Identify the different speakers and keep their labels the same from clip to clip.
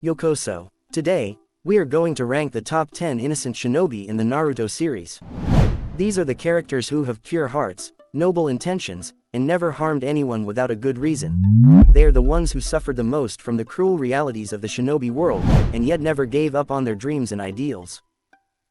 Speaker 1: Yokoso. Today, we are going to rank the top 10 innocent shinobi in the Naruto series. These are the characters who have pure hearts, noble intentions, and never harmed anyone without a good reason. They are the ones who suffered the most from the cruel realities of the shinobi world, and yet never gave up on their dreams and ideals.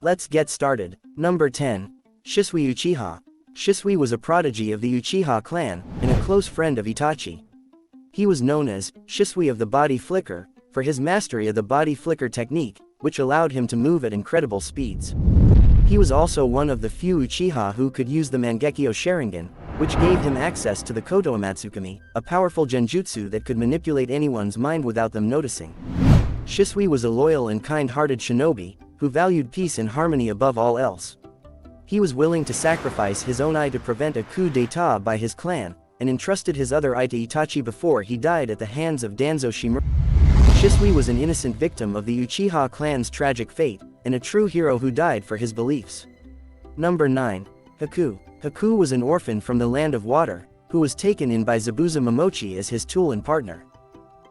Speaker 1: Let's get started. Number 10. Shisui Uchiha. Shisui was a prodigy of the Uchiha clan, and a close friend of Itachi. He was known as Shisui of the body flicker, for his mastery of the body flicker technique, which allowed him to move at incredible speeds. He was also one of the few Uchiha who could use the Mangekyo Sharingan, which gave him access to the Koto Amatsukami, a powerful genjutsu that could manipulate anyone's mind without them noticing. Shisui was a loyal and kind-hearted shinobi, who valued peace and harmony above all else. He was willing to sacrifice his own eye to prevent a coup d'état by his clan, and entrusted his other eye to Itachi before he died at the hands of Danzo Shimura. Shisui was an innocent victim of the Uchiha clan's tragic fate, and a true hero who died for his beliefs. Number 9. Haku. Haku was an orphan from the land of water, who was taken in by Zabuza Momochi as his tool and partner.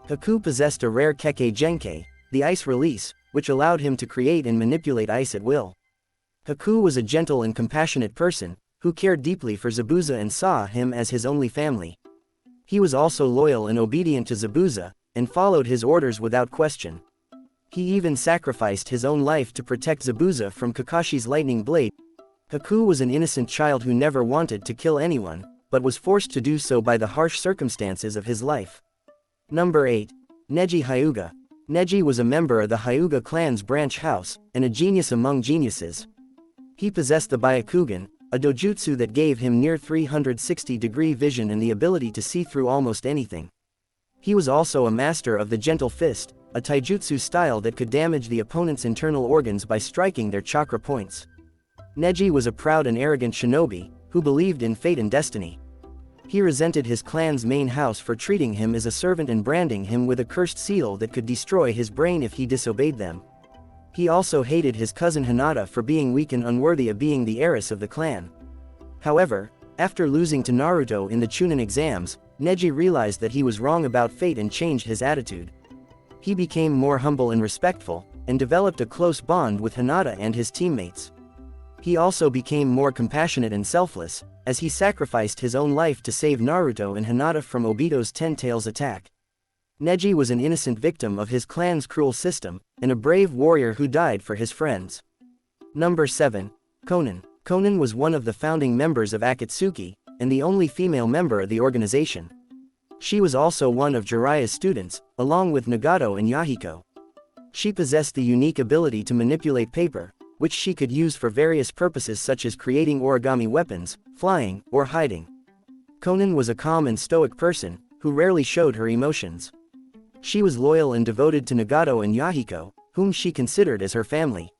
Speaker 1: Haku possessed a rare Kekkei Genkei, the ice release, which allowed him to create and manipulate ice at will. Haku was a gentle and compassionate person, who cared deeply for Zabuza and saw him as his only family. He was also loyal and obedient to Zabuza, and followed his orders without question. He even sacrificed his own life to protect Zabuza from Kakashi's lightning blade. Haku was an innocent child who never wanted to kill anyone, but was forced to do so by the harsh circumstances of his life. Number 8. Neji Hyuga. Neji was a member of the Hyuga clan's branch house, and a genius among geniuses. He possessed the Byakugan, a dojutsu that gave him near 360-degree vision and the ability to see through almost anything. He was also a master of the Gentle Fist, a taijutsu style that could damage the opponent's internal organs by striking their chakra points. Neji was a proud and arrogant shinobi, who believed in fate and destiny. He resented his clan's main house for treating him as a servant and branding him with a cursed seal that could destroy his brain if he disobeyed them. He also hated his cousin Hanata for being weak and unworthy of being the heiress of the clan. However, after losing to Naruto in the Chunin exams, Neji realized that he was wrong about fate and changed his attitude. He became more humble and respectful, and developed a close bond with Hanata and his teammates. He also became more compassionate and selfless, as he sacrificed his own life to save Naruto and Hanata from Obido's Ten Tails attack. Neji was an innocent victim of his clan's cruel system, and a brave warrior who died for his friends. Number 7. Conan. Conan was one of the founding members of Akatsuki, and the only female member of the organization. She was also one of Jiraiya's students, along with Nagato and Yahiko. She possessed the unique ability to manipulate paper, which she could use for various purposes such as creating origami weapons, flying, or hiding. Conan was a calm and stoic person, who rarely showed her emotions. She was loyal and devoted to Nagato and Yahiko, whom she considered as her family.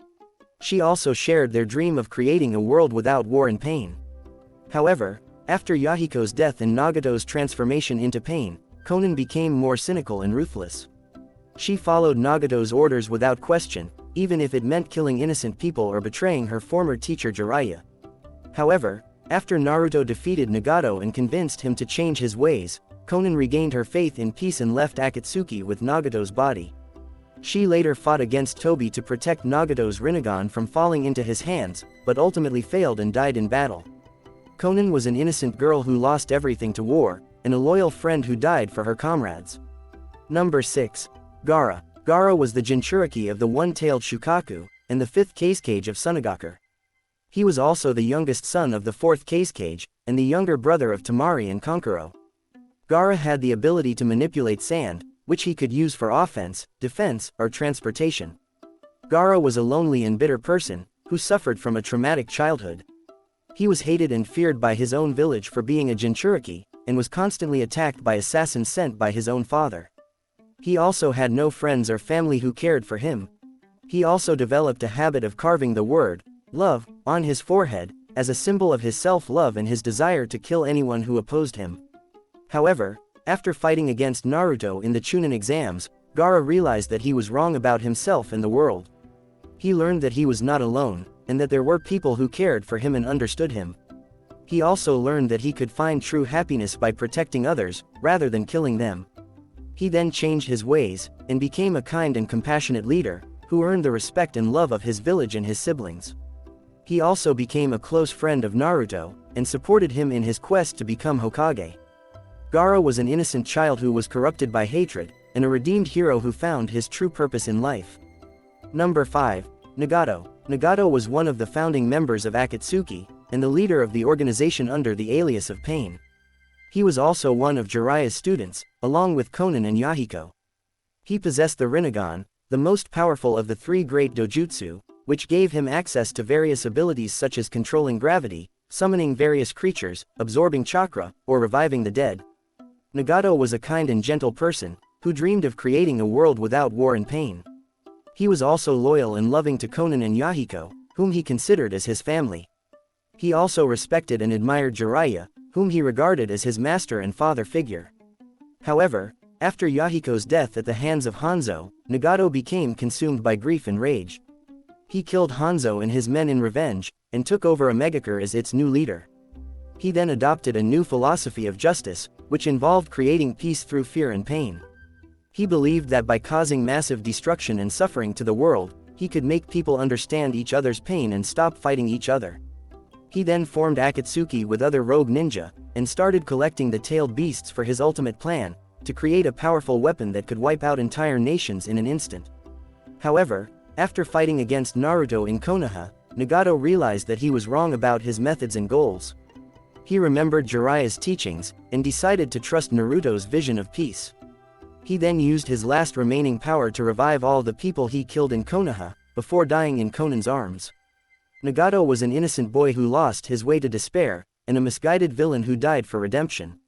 Speaker 1: She also shared their dream of creating a world without war and pain. However, after Yahiko's death and Nagato's transformation into pain, Conan became more cynical and ruthless. She followed Nagato's orders without question, even if it meant killing innocent people or betraying her former teacher Jiraiya. However, after Naruto defeated Nagato and convinced him to change his ways, Conan regained her faith in peace and left Akatsuki with Nagato's body. She later fought against Tobi to protect Nagato's Rinnegan from falling into his hands, but ultimately failed and died in battle. Conan was an innocent girl who lost everything to war, and a loyal friend who died for her comrades. Number 6. Gaara. Gaara was the Jinchuriki of the one-tailed Shukaku, and the fifth Kazekage of Tsunagaku. He was also the youngest son of the fourth Kazekage, and the younger brother of Temari and Kankuro. Gaara had the ability to manipulate sand, which he could use for offense, defense, or transportation. Gaara was a lonely and bitter person, who suffered from a traumatic childhood. He was hated and feared by his own village for being a Jinchuriki, and was constantly attacked by assassins sent by his own father. He also had no friends or family who cared for him. He also developed a habit of carving the word, love, on his forehead, as a symbol of his self-love and his desire to kill anyone who opposed him. However, after fighting against Naruto in the Chunin exams, Gaara realized that he was wrong about himself and the world. He learned that he was not alone, and that there were people who cared for him and understood him. He also learned that he could find true happiness by protecting others, rather than killing them. He then changed his ways, and became a kind and compassionate leader, who earned the respect and love of his village and his siblings. He also became a close friend of Naruto, and supported him in his quest to become Hokage. Gaara was an innocent child who was corrupted by hatred, and a redeemed hero who found his true purpose in life. Number 5. Nagato. Nagato was one of the founding members of Akatsuki, and the leader of the organization under the alias of Pain. He was also one of Jiraiya's students, along with Conan and Yahiko. He possessed the Rinnegan, the most powerful of the 3 great dojutsu, which gave him access to various abilities such as controlling gravity, summoning various creatures, absorbing chakra, or reviving the dead. Nagato was a kind and gentle person, who dreamed of creating a world without war and pain. He was also loyal and loving to Conan and Yahiko, whom he considered as his family. He also respected and admired Jiraiya, whom he regarded as his master and father figure. However, after Yahiko's death at the hands of Hanzo, Nagato became consumed by grief and rage. He killed Hanzo and his men in revenge, and took over Omegakure as its new leader. He then adopted a new philosophy of justice, which involved creating peace through fear and pain. He believed that by causing massive destruction and suffering to the world, he could make people understand each other's pain and stop fighting each other. He then formed Akatsuki with other rogue ninja, and started collecting the tailed beasts for his ultimate plan, to create a powerful weapon that could wipe out entire nations in an instant. However, after fighting against Naruto in Konoha, Nagato realized that he was wrong about his methods and goals. He remembered Jiraiya's teachings, and decided to trust Naruto's vision of peace. He then used his last remaining power to revive all the people he killed in Konoha, before dying in Conan's arms. Nagato was an innocent boy who lost his way to despair, and a misguided villain who died for redemption.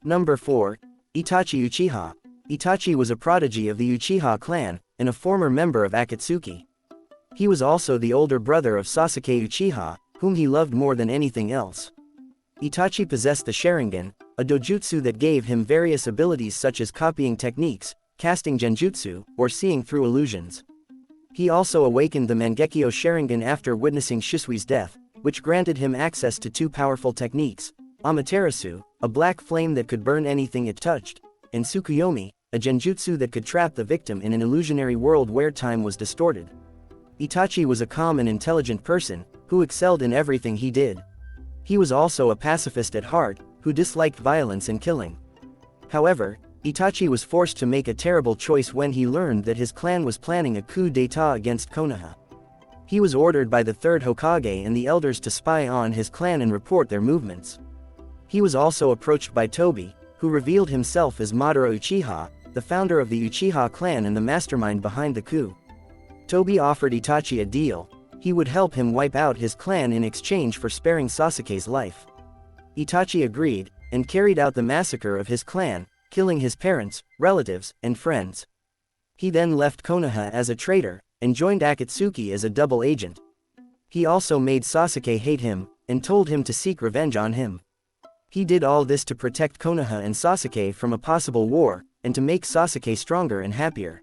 Speaker 1: Number 4. Itachi Uchiha. Itachi was a prodigy of the Uchiha clan, and a former member of Akatsuki. He was also the older brother of Sasuke Uchiha, whom he loved more than anything else. Itachi possessed the Sharingan, a dojutsu that gave him various abilities such as copying techniques, casting genjutsu, or seeing through illusions. He also awakened the Mangekyo Sharingan after witnessing Shisui's death, which granted him access to 2 powerful techniques, Amaterasu, a black flame that could burn anything it touched, and Tsukuyomi, a genjutsu that could trap the victim in an illusionary world where time was distorted. Itachi was a calm and intelligent person, who excelled in everything he did. He was also a pacifist at heart, who disliked violence and killing. However, Itachi was forced to make a terrible choice when he learned that his clan was planning a coup d'état against Konoha. He was ordered by the 3rd Hokage and the elders to spy on his clan and report their movements. He was also approached by Tobi, who revealed himself as Madara Uchiha, the founder of the Uchiha clan and the mastermind behind the coup. Tobi offered Itachi a deal. He would help him wipe out his clan in exchange for sparing Sasuke's life. Itachi agreed, and carried out the massacre of his clan, killing his parents, relatives, and friends. He then left Konoha as a traitor, and joined Akatsuki as a double agent. He also made Sasuke hate him, and told him to seek revenge on him. He did all this to protect Konoha and Sasuke from a possible war, and to make Sasuke stronger and happier.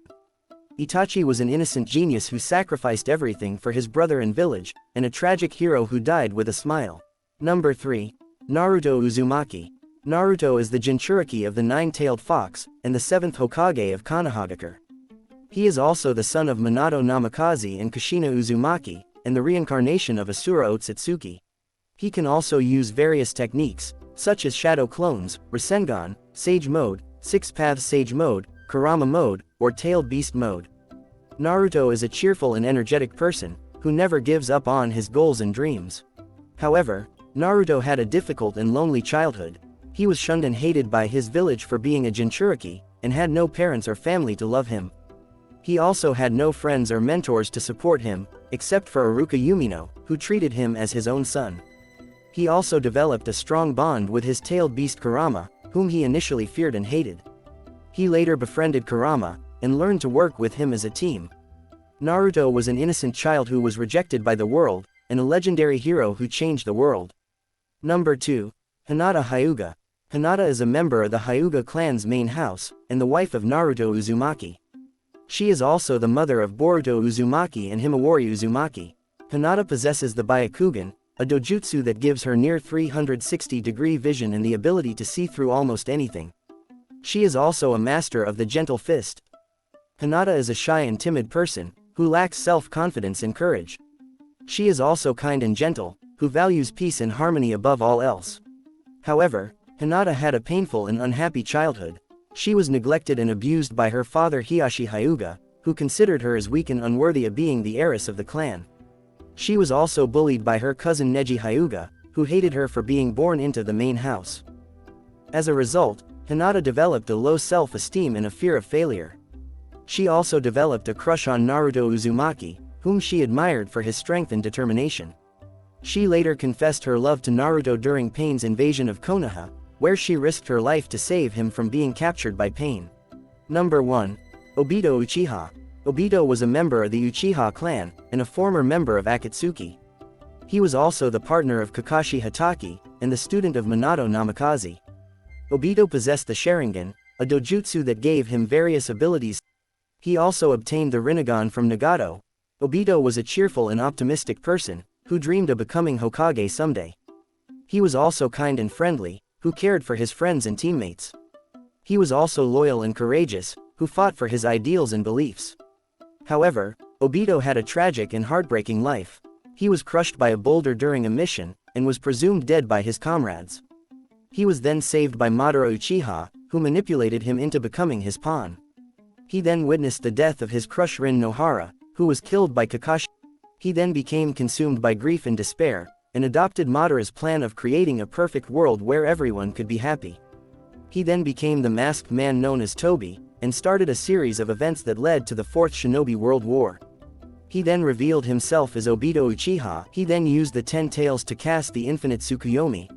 Speaker 1: Itachi was an innocent genius who sacrificed everything for his brother and village, and a tragic hero who died with a smile. Number 3. Naruto Uzumaki. Naruto is the Jinchuriki of the 9-tailed fox, and the 7th Hokage of Konohagakure. He is also the son of Minato Namikaze and Kushina Uzumaki, and the reincarnation of Asura Otsutsuki. He can also use various techniques, such as Shadow Clones, Rasengan, Sage Mode, Six Paths Sage Mode, Kurama Mode, or Tailed Beast Mode. Naruto is a cheerful and energetic person, who never gives up on his goals and dreams. However, Naruto had a difficult and lonely childhood. He was shunned and hated by his village for being a Jinchuriki, and had no parents or family to love him. He also had no friends or mentors to support him, except for Iruka Yumino, who treated him as his own son. He also developed a strong bond with his tailed beast Kurama, whom he initially feared and hated. He later befriended Kurama, and learned to work with him as a team. Naruto was an innocent child who was rejected by the world, and a legendary hero who changed the world. Number 2. Hanata Hyuga. Hanata is a member of the Hyuga clan's main house, and the wife of Naruto Uzumaki. She is also the mother of Boruto Uzumaki and Himawari Uzumaki. Hanata possesses the Byakugan, a dojutsu that gives her near 360-degree vision and the ability to see through almost anything. She is also a master of the gentle fist. Hanata is a shy and timid person, who lacks self-confidence and courage. She is also kind and gentle, who values peace and harmony above all else. However, Hanata had a painful and unhappy childhood. She was neglected and abused by her father Hanata Hyuga, who considered her as weak and unworthy of being the heiress of the clan. She was also bullied by her cousin Neji Hyuga, who hated her for being born into the main house. As a result, Hanata developed a low self-esteem and a fear of failure. She also developed a crush on Naruto Uzumaki, whom she admired for his strength and determination. She later confessed her love to Naruto during Pain's invasion of Konoha, where she risked her life to save him from being captured by Pain. Number 1. Obido Uchiha. Obido was a member of the Uchiha clan, and a former member of Akatsuki. He was also the partner of Kakashi Hatake, and the student of Minato Namikaze. Obido possessed the Sharingan, a dojutsu that gave him various abilities. He also obtained the Rinnegan from Nagato. Obido was a cheerful and optimistic person, who dreamed of becoming Hokage someday. He was also kind and friendly, who cared for his friends and teammates. He was also loyal and courageous, who fought for his ideals and beliefs. However, Obido had a tragic and heartbreaking life. He was crushed by a boulder during a mission, and was presumed dead by his comrades. He was then saved by Madara Uchiha, who manipulated him into becoming his pawn. He then witnessed the death of his crush Rin Nohara, who was killed by Kakashi. He then became consumed by grief and despair, and adopted Madara's plan of creating a perfect world where everyone could be happy. He then became the masked man known as Tobi, and started a series of events that led to the Fourth Shinobi World War. He then revealed himself as Obido Uchiha. He then used the 10 tails to cast the infinite Tsukuyomi.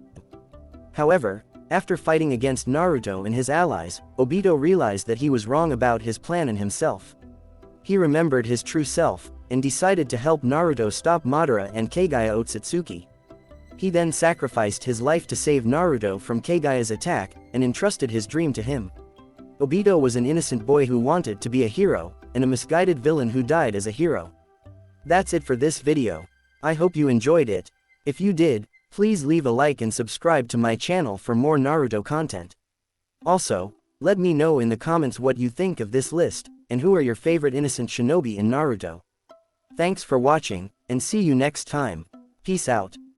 Speaker 1: However, after fighting against Naruto and his allies, Obido realized that he was wrong about his plan and himself. He remembered his true self, and decided to help Naruto stop Madara and Kagaya Otsutsuki. He then sacrificed his life to save Naruto from Kagaya's attack, and entrusted his dream to him. Obido was an innocent boy who wanted to be a hero, and a misguided villain who died as a hero. That's it for this video. I hope you enjoyed it. If you did, please leave a like and subscribe to my channel for more Naruto content. Also, let me know in the comments what you think of this list, and who are your favorite innocent shinobi in Naruto. Thanks for watching, and see you next time. Peace out.